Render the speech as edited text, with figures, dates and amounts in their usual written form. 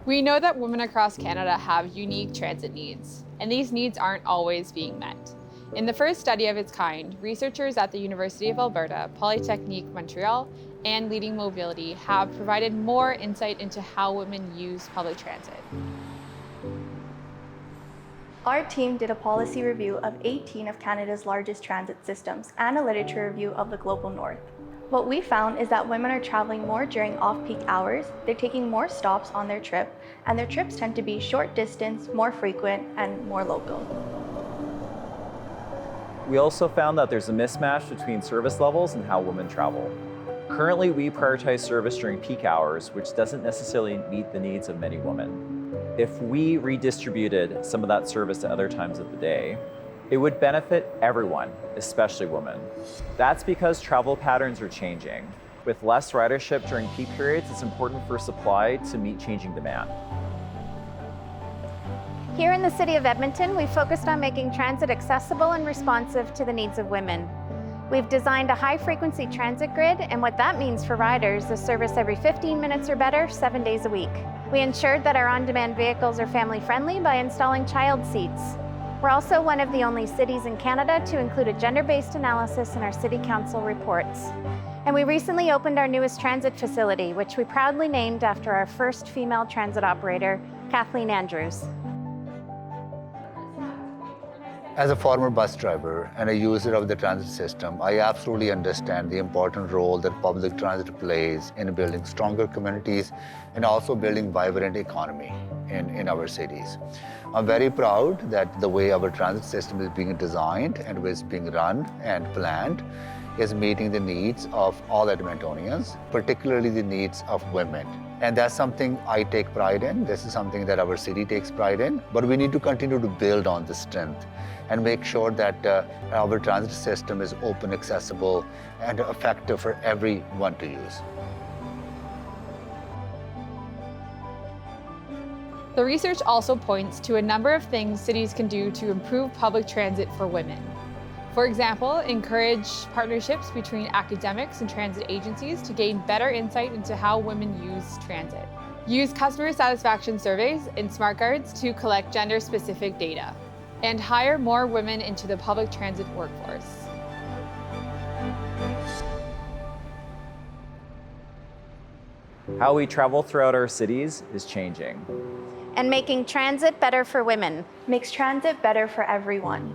We know that women across Canada have unique transit needs, and these needs aren't always being met. In the first study of its kind, researchers at the University of Alberta, Polytechnique Montréal, and Leading Mobility have provided more insight into how women use public transit. Our team did a policy review of 18 of Canada's largest transit systems and a literature review of the global north. What we found is that women are traveling more during off-peak hours, they're taking more stops on their trip, and their trips tend to be short distance, more frequent, and more local. We also found that there's a mismatch between service levels and how women travel. Currently, we prioritize service during peak hours, which doesn't necessarily meet the needs of many women. If we redistributed some of that service to other times of the day, it would benefit everyone, especially women. That's because travel patterns are changing. With less ridership during peak periods, it's important for supply to meet changing demand. Here in the city of Edmonton, we focused on making transit accessible and responsive to the needs of women. We've designed a high-frequency transit grid, and what that means for riders is service every 15 minutes or better, 7 days a week. We ensured that our on-demand vehicles are family-friendly by installing child seats. We're also one of the only cities in Canada to include a gender-based analysis in our City Council reports. And we recently opened our newest transit facility, which we proudly named after our first female transit operator, Kathleen Andrews. As a former bus driver and a user of the transit system, I absolutely understand the important role that public transit plays in building stronger communities and also building vibrant economy in our cities. I'm very proud that the way our transit system is being designed and is being run and planned is meeting the needs of all Edmontonians, particularly the needs of women. And that's something I take pride in. This is something that our city takes pride in. But we need to continue to build on this strength and make sure that our transit system is open, accessible, and effective for everyone to use. The research also points to a number of things cities can do to improve public transit for women. For example, encourage partnerships between academics and transit agencies to gain better insight into how women use transit. Use customer satisfaction surveys and smart cards to collect gender-specific data. And hire more women into the public transit workforce. How we travel throughout our cities is changing. And making transit better for women Makes transit better for everyone.